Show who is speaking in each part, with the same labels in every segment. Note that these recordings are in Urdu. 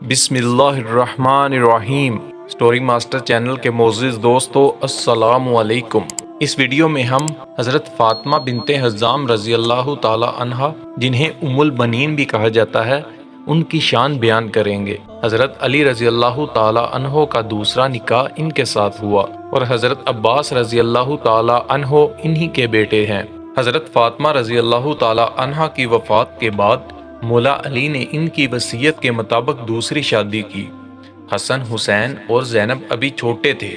Speaker 1: بسم اللہ الرحمن الرحیم۔ سٹوری ماسٹر چینل کے معزز دوستو، السلام علیکم۔ اس ویڈیو میں ہم حضرت فاطمہ بنت حزام رضی اللہ تعالی عنہ، جنہیں ام البنین بھی کہا جاتا ہے، ان کی شان بیان کریں گے۔ حضرت علی رضی اللہ تعالی عنہ کا دوسرا نکاح ان کے ساتھ ہوا اور حضرت عباس رضی اللہ تعالی عنہ انہی کے بیٹے ہیں۔ حضرت فاطمہ رضی اللہ تعالی عنہ کی وفات کے بعد مولا علی نے ان کی وصیت کے مطابق دوسری شادی کی۔ حسن حسین اور زینب ابھی چھوٹے تھے۔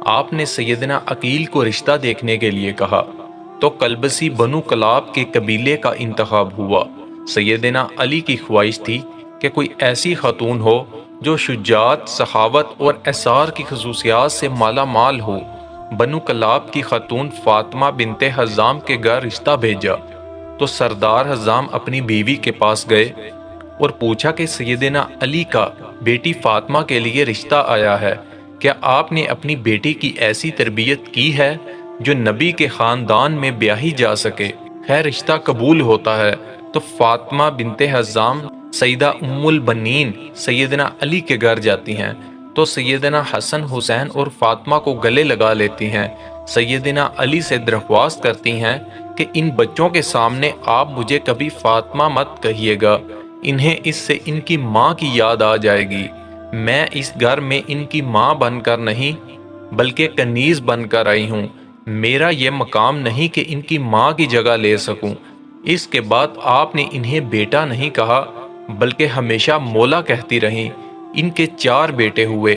Speaker 1: آپ نے سیدنا عقیل کو رشتہ دیکھنے کے لیے کہا تو قلبسی بنو کلاب کے قبیلے کا انتخاب ہوا۔ سیدنا علی کی خواہش تھی کہ کوئی ایسی خاتون ہو جو شجاعت، سخاوت اور اثار کی خصوصیات سے مالا مال ہو۔ بنو کلاب کی خاتون فاطمہ بنت حزام کے گھر رشتہ بھیجا تو سردار حزام اپنی بیوی کے پاس گئے اور پوچھا کہ سیدنا علی کا بیٹی فاطمہ کے لیے رشتہ آیا ہے، کیا آپ نے اپنی بیٹی کی ایسی تربیت کی ہے جو نبی کے خاندان میں بیاہی جا سکے؟ خیر رشتہ قبول ہوتا ہے تو فاطمہ بنت حزام سیدہ ام البنین سیدنا علی کے گھر جاتی ہیں تو سیدنا حسن حسین اور فاطمہ کو گلے لگا لیتی ہیں۔ سیدنا علی سے درخواست کرتی ہیں کہ ان بچوں کے سامنے آپ مجھے کبھی فاطمہ مت کہیے گا، انہیں اس سے ان کی ماں کی یاد آ جائے گی۔ میں اس گھر میں ان کی ماں بن کر نہیں بلکہ کنیز بن کر آئی ہوں۔ میرا یہ مقام نہیں کہ ان کی ماں کی جگہ لے سکوں۔ اس کے بعد آپ نے انہیں بیٹا نہیں کہا بلکہ ہمیشہ مولا کہتی رہیں۔ ان کے 4 بیٹے ہوئے،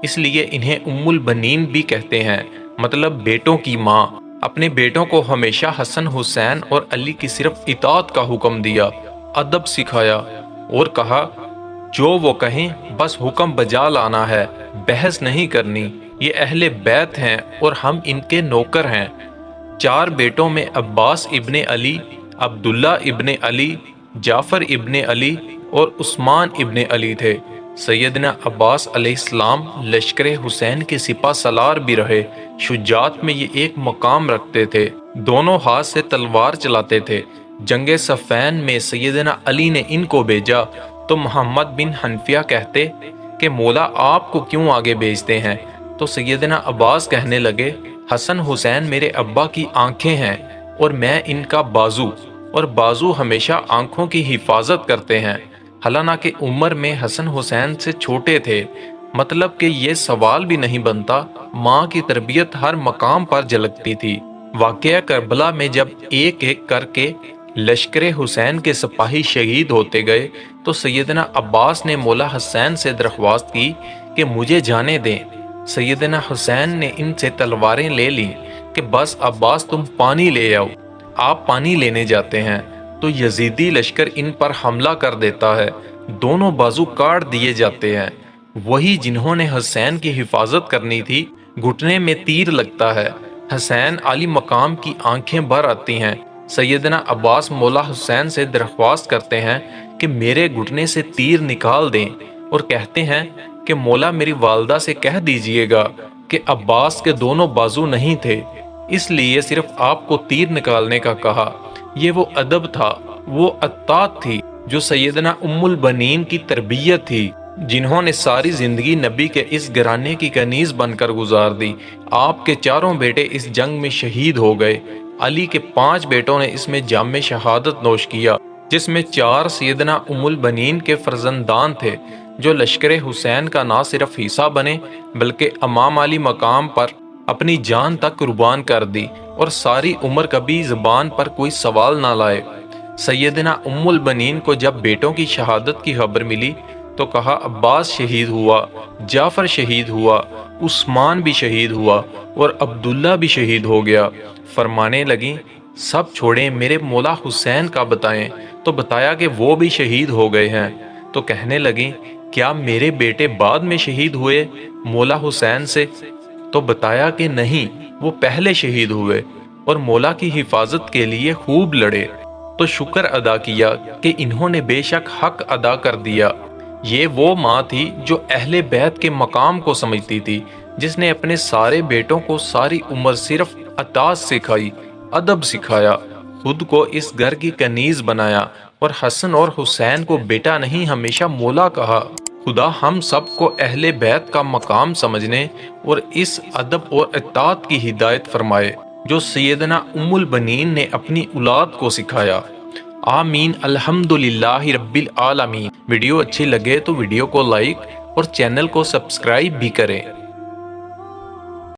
Speaker 1: اس لیے انہیں ام البنین بھی کہتے ہیں، مطلب بیٹوں کی ماں۔ اپنے بیٹوں کو ہمیشہ حسن حسین اور علی کی صرف اطاعت کا حکم دیا، ادب سکھایا اور کہا جو وہ کہیں بس حکم بجا لانا ہے، بحث نہیں کرنی۔ یہ اہل بیت ہیں اور ہم ان کے نوکر ہیں۔ 4 بیٹوں میں عباس ابن علی، عبداللہ ابن علی، جعفر ابن علی اور عثمان ابن علی تھے۔ سیدنا عباس علیہ السلام لشکر حسین کے سپہ سالار بھی رہے۔ شجاعت میں یہ ایک مقام رکھتے تھے، دونوں ہاتھ سے تلوار چلاتے تھے۔ جنگ صفین میں سیدنا علی نے ان کو بھیجا تو محمد بن حنفیہ کہتے کہ مولا آپ کو کیوں آگے بھیجتے ہیں؟ تو سیدنا عباس کہنے لگے حسن حسین میرے ابا کی آنکھیں ہیں اور میں ان کا بازو، اور بازو ہمیشہ آنکھوں کی حفاظت کرتے ہیں۔ حالانکہ عمر میں حسن حسین سے چھوٹے تھے، مطلب کہ یہ سوال بھی نہیں بنتا، ماں کی تربیت ہر مقام پر جھلکتی تھی۔ واقعہ کربلا میں جب ایک ایک کر کے لشکر حسین کے سپاہی شہید ہوتے گئے تو سیدنا عباس نے مولا حسین سے درخواست کی کہ مجھے جانے دیں۔ سیدنا حسین نے ان سے تلواریں لے لیں کہ بس عباس تم پانی لے آؤ۔ آپ پانی لینے جاتے ہیں تو یزیدی لشکر ان پر حملہ کر دیتا ہے، دونوں بازو کاٹ دیے جاتے ہیں۔ وہی جنہوں نے حسین کی حفاظت کرنی تھی، گھٹنے میں تیر لگتا ہے۔ حسین علی مقام کی آنکھیں بھر آتی ہیں۔ سیدنا عباس مولا حسین سے درخواست کرتے ہیں کہ میرے گھٹنے سے تیر نکال دیں اور کہتے ہیں کہ مولا میری والدہ سے کہہ دیجئے گا کہ عباس کے دونوں بازو نہیں تھے، اس لیے صرف آپ کو تیر نکالنے کا کہا۔ یہ وہ ادب تھا، وہ اطاعت تھی جو سیدنا ام البنین کی تربیت تھی، جنہوں نے ساری زندگی نبی کے اس گھرانے کی کنیز بن کر گزار دی۔ آپ کے 4 بیٹے اس جنگ میں شہید ہو گئے۔ علی کے 5 بیٹوں نے اس میں جام شہادت نوش کیا، جس میں 4 سیدنا ام البنین کے فرزندان تھے، جو لشکر حسین کا نہ صرف حصہ بنے بلکہ امام علی مقام پر اپنی جان تک قربان کر دی اور ساری عمر کبھی زبان پر کوئی سوال نہ لائے۔ سیدنا ام البنین کو جب بیٹوں کی شہادت کی خبر ملی تو کہا عباس شہید ہوا، جعفر شہید ہوا، عثمان بھی شہید ہوا اور عبداللہ بھی شہید ہو گیا۔ فرمانے لگیں سب چھوڑیں، میرے مولا حسین کا بتائیں۔ تو بتایا کہ وہ بھی شہید ہو گئے ہیں۔ تو کہنے لگیں کیا میرے بیٹے بعد میں شہید ہوئے مولا حسین سے؟ تو بتایا کہ نہیں، وہ پہلے شہید ہوئے اور مولا کی حفاظت کے لیے خوب لڑے۔ تو شکر ادا کیا کہ انہوں نے بے شک حق ادا کر دیا۔ یہ وہ ماں تھی جو اہل بیت کے مقام کو سمجھتی تھی، جس نے اپنے سارے بیٹوں کو ساری عمر صرف اطاعت سکھائی، ادب سکھایا، خود کو اس گھر کی کنیز بنایا اور حسن اور حسین کو بیٹا نہیں ہمیشہ مولا کہا۔ خدا ہم سب کو اہل بیت کا مقام سمجھنے اور اس ادب اور اطاعت کی ہدایت فرمائے جو سیدنا ام البنین نے اپنی اولاد کو سکھایا۔ آمین۔ الحمدللہ رب العالمین۔ ویڈیو اچھی لگے تو ویڈیو کو لائک اور چینل کو سبسکرائب بھی کریں۔